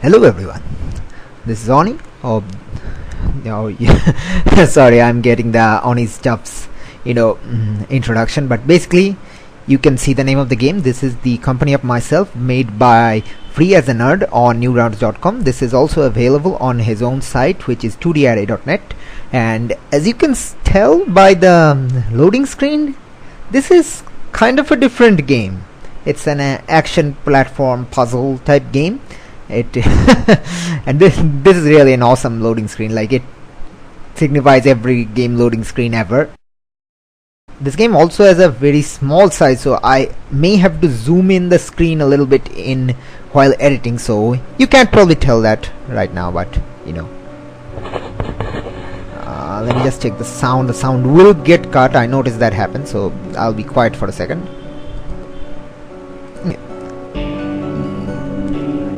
Hello everyone, this is Oni. Oh, no, yeah. Sorry, I'm getting the Anistuffs, introduction. But basically, you can see the name of the game. This is the company of myself, made by FreeAsANerd on newgrounds.com. This is also available on his own site, which is 2darray.net. And as you can tell by the loading screen, this is kind of a different game. It's an action platform puzzle type game. And this is really an awesome loading screen. Like, it signifies every game loading screen ever. This game also has a very small size, so I may have to zoom in the screen a little bit in while editing, so you can't probably tell that right now, but let me just check the sound. The sound will get cut. I noticed that happen, so I'll be quiet for a second.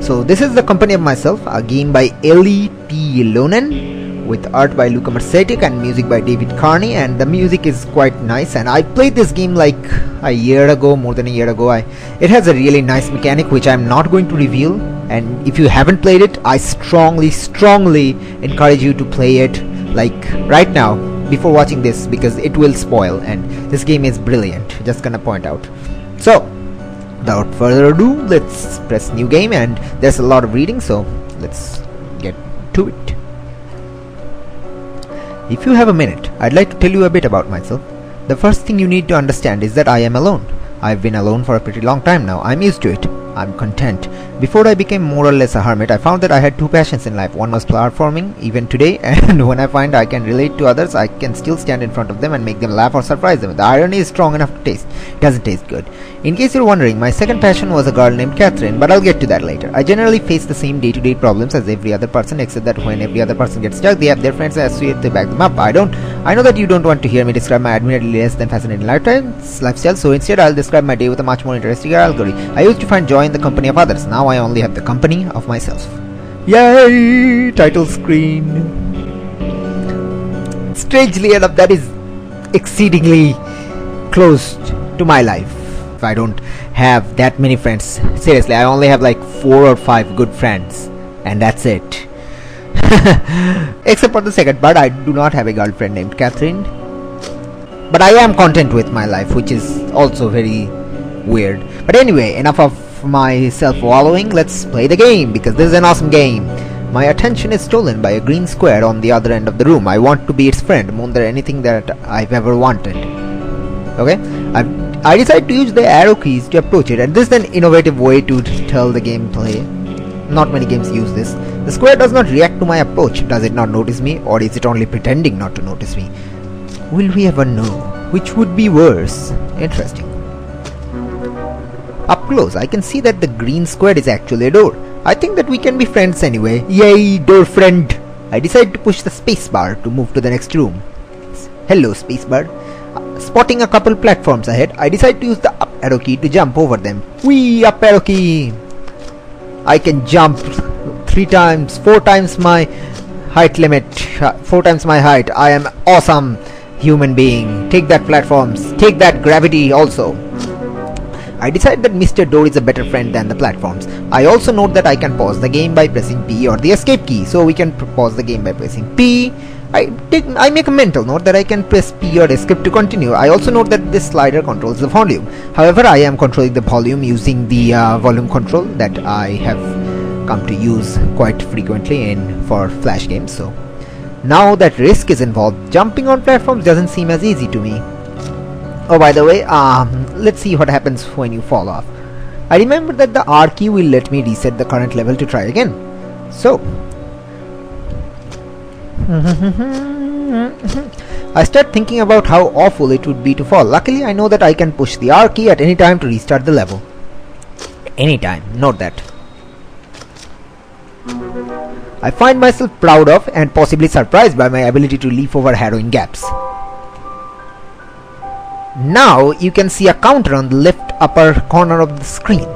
So this is the company of myself, a game by Eli P. Lonen, with art by Luca Mercetic and music by David Carney, and the music is quite nice. And I played this game like a year ago, more than a year ago. It has a really nice mechanic which I'm not going to reveal, and if you haven't played it, I strongly encourage you to play it like right now before watching this, because it will spoil, and this game is brilliant, just gonna point out. So without further ado, let's press new game, and there's a lot of reading, so let's get to it. If you have a minute, I'd like to tell you a bit about myself. The first thing you need to understand is that I am alone. I've been alone for a pretty long time now. I'm used to it. I'm content. Before I became more or less a hermit, I found that I had two passions in life. One was platforming, even today, and when I find I can relate to others, I can still stand in front of them and make them laugh or surprise them. The irony is strong enough to taste. It doesn't taste good. In case you're wondering, my second passion was a girl named Catherine, but I'll get to that later. I generally face the same day-to-day problems as every other person, except that when every other person gets stuck, they have their friends associate to back them up. I know that you don't want to hear me describe my admittedly less than fascinating lifestyle, so instead I'll describe my day with a much more interesting allegory. I used to find joy in the company of others. Now I only have the company of myself. Yay! Title screen. Strangely enough, that is exceedingly close to my life. I don't have that many friends. Seriously, I only have like 4 or 5 good friends, and that's it. Except for the second part, I do not have a girlfriend named Catherine. But I am content with my life, which is also very weird. But anyway, enough of my self-wallowing. Let's play the game, because this is an awesome game. My attention is stolen by a green square on the other end of the room. I want to be its friend more than anything that I've ever wanted. Okay, I decided to use the arrow keys to approach it, and this is an innovative way to tell the gameplay. Not many games use this. The square does not react to my approach. Does it not notice me, or is it only pretending not to notice me? Will we ever know? Which would be worse? Interesting. Up close, I can see that the green square is actually a door. I think that we can be friends anyway. Yay, door friend! I decide to push the spacebar to move to the next room. Hello, spacebar. Spotting a couple platforms ahead, I decide to use the up arrow key to jump over them. Whee! Up arrow key! I can jump 3 times, 4 times my height limit. 4 times my height. I am awesome human being. Take that, platforms. Take that, gravity also. I decide that Mr. Door is a better friend than the platforms. I also note that I can pause the game by pressing P or the escape key. So we can pause the game by pressing P. I make a mental note that I can press P or escape to continue. I also note that this slider controls the volume. However, I am controlling the volume using the volume control that I have come to use quite frequently for flash games. So now that risk is involved, jumping on platforms doesn't seem as easy to me. Oh, by the way, let's see what happens when you fall off. I remember that the R key will let me reset the current level to try again. So I start thinking about how awful it would be to fall. Luckily, I know that I can push the R key at any time to restart the level. Anytime, note that. I find myself proud of and possibly surprised by my ability to leap over harrowing gaps. Now you can see a counter on the left upper corner of the screen.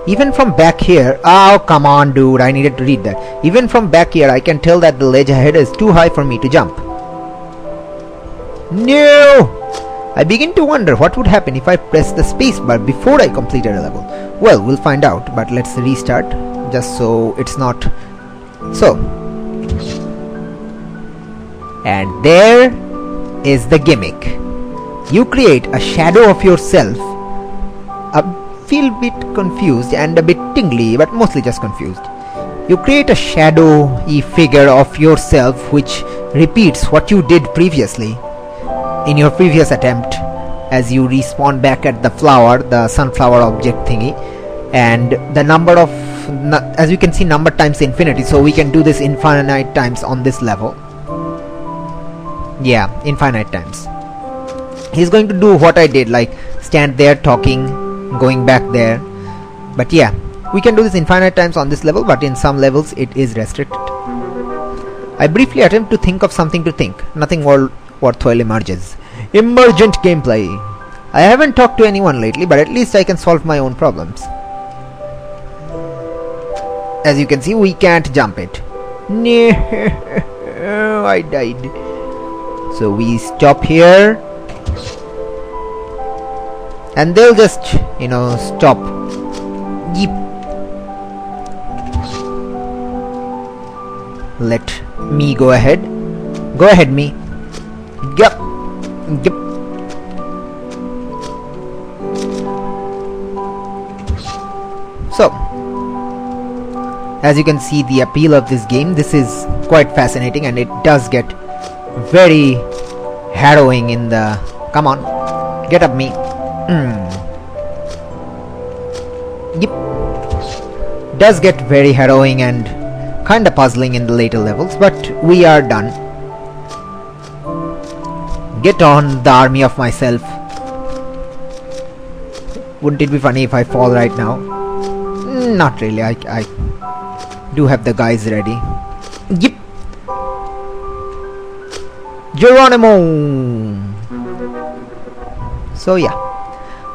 Even from back here, oh come on dude, I needed to read that. Even from back here I can tell that the ledge ahead is too high for me to jump. No! I begin to wonder what would happen if I press the spacebar before I completed a level. Well, we'll find out, but let's restart. just so it's not so. And there is the gimmick. You create a shadow of yourself. I feel a bit confused and a bit tingly, but mostly just confused. You create a shadowy figure of yourself which repeats what you did previously in your previous attempt as you respawn back at the flower, the sunflower object thingy, and the number of, as you can see, number times infinity, so we can do this infinite times on this level. Yeah, infinite times. He's going to do what I did, like stand there talking, going back there, but yeah, we can do this infinite times on this level, but in some levels it is restricted. I briefly attempt to think of something to think. Nothing worthwhile emerges. Emergent gameplay. I haven't talked to anyone lately, but at least I can solve my own problems. As you can see, we can't jump it. No, I died. So we stop here, and they'll just, stop. Yep. Let me go ahead. Go ahead, me. Yep. Yep. So, as you can see, the appeal of this game, this is quite fascinating, and it does get very harrowing in the... Come on, get up, me. Yep. Does get very harrowing and kinda puzzling in the later levels, but we are done. Get on, the army of myself. Wouldn't it be funny if I fall right now? Not really, I do have the guys ready. Yep. Geronimo! So yeah,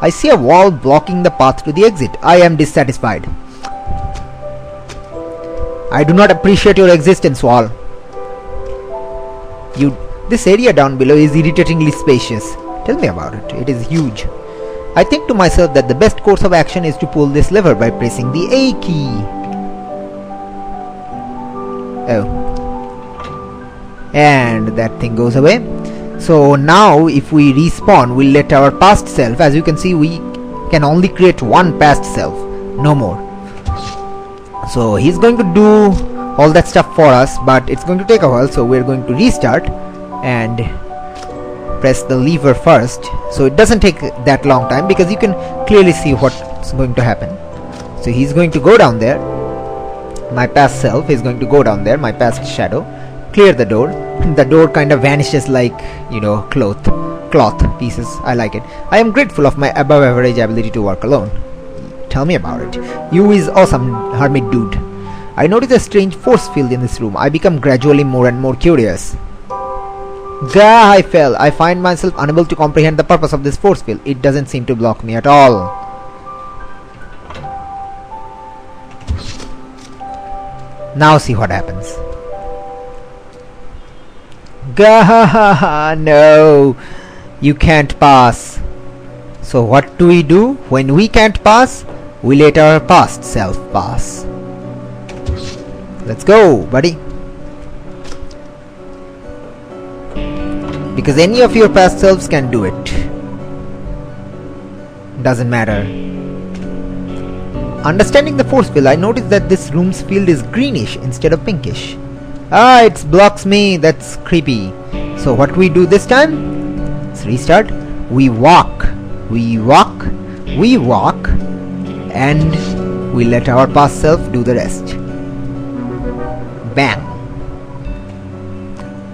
I see a wall blocking the path to the exit. I am dissatisfied. I do not appreciate your existence, wall. This area down below is irritatingly spacious. Tell me about it. It is huge. I think to myself that the best course of action is to pull this lever by pressing the A key. Oh. And that thing goes away. So now if we respawn, we'll let our past self, as you can see, we can only create one past self, no more. So he's going to do all that stuff for us, but it's going to take a while, so we're going to restart and press the lever first, so it doesn't take that long time, because you can clearly see what's going to happen. So he's going to go down there. My past self is going to go down there, my past shadow, clear the door. The door kind of vanishes like, cloth pieces. I like it. I am grateful of my above average ability to work alone. Tell me about it. You is awesome, hermit dude. I notice a strange force field in this room. I become gradually more and more curious. Gah, I fell. I find myself unable to comprehend the purpose of this force field. It doesn't seem to block me at all. Now see what happens. Gah, no. You can't pass. So what do we do? When we can't pass, we let our past self pass. Let's go, buddy. Because any of your past selves can do it. Doesn't matter. Understanding the force field, I noticed that this room's field is greenish instead of pinkish. Ah, it blocks me. That's creepy. So what we do this time? Let's restart. We walk. We walk. We walk. And we let our past self do the rest. Bang.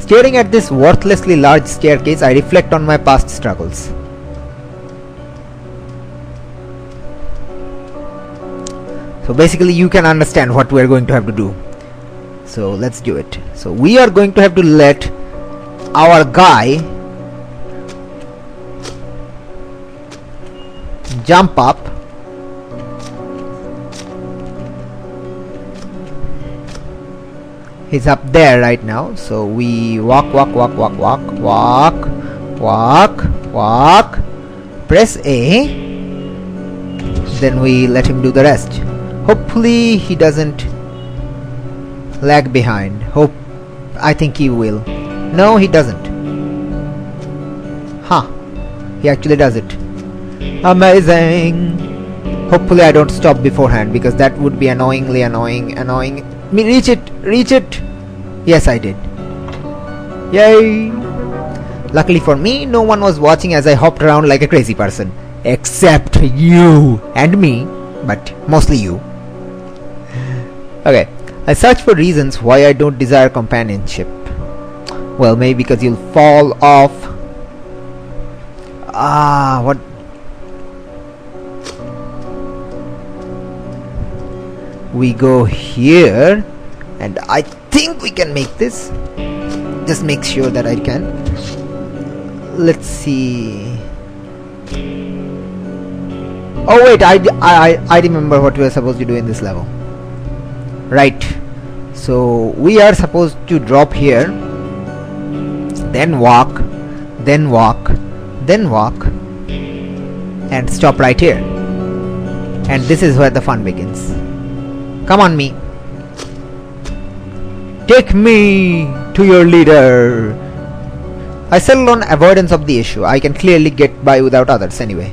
Staring at this worthlessly large staircase, I reflect on my past struggles. So basically you can understand what we are going to have to do. So let's do it. So we are going to have to let our guy jump up. He's up there right now, so we walk, walk, walk, walk, walk, walk, walk, walk, press A, then we let him do the rest. Hopefully he doesn't lag behind. I think he will. No, he doesn't. Huh. He actually does it. Amazing. Hopefully I don't stop beforehand, because that would be annoying. Me, reach it. Yes, I did. Yay. Luckily for me, no one was watching as I hopped around like a crazy person. Except you and me, but mostly you. Okay, I search for reasons why I don't desire companionship. Well, maybe because you'll fall off. What? We go here, and I think we can make this. Just make sure that I can. Let's see. Oh wait, I remember what we are supposed to do in this level. Right. So we are supposed to drop here, then walk, and stop right here. And this is where the fun begins. Come on, me. Take me to your leader. I settled on avoidance of the issue. I can clearly get by without others anyway.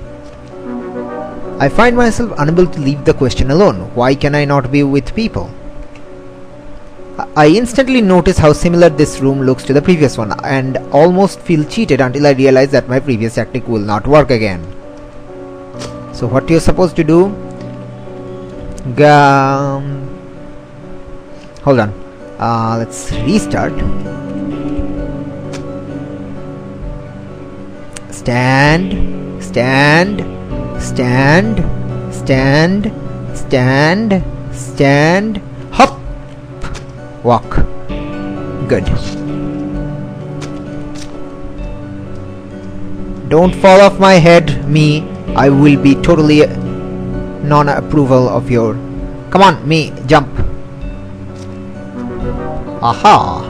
I find myself unable to leave the question alone. Why can I not be with people? I instantly notice how similar this room looks to the previous one, and almost feel cheated until I realize that my previous tactic will not work again. So what you're supposed to do? Hold on. Let's restart. Stand. Hop. Walk. Good. Don't fall off my head, me. I will be totally non-approval of your... Come on, me, jump. Aha.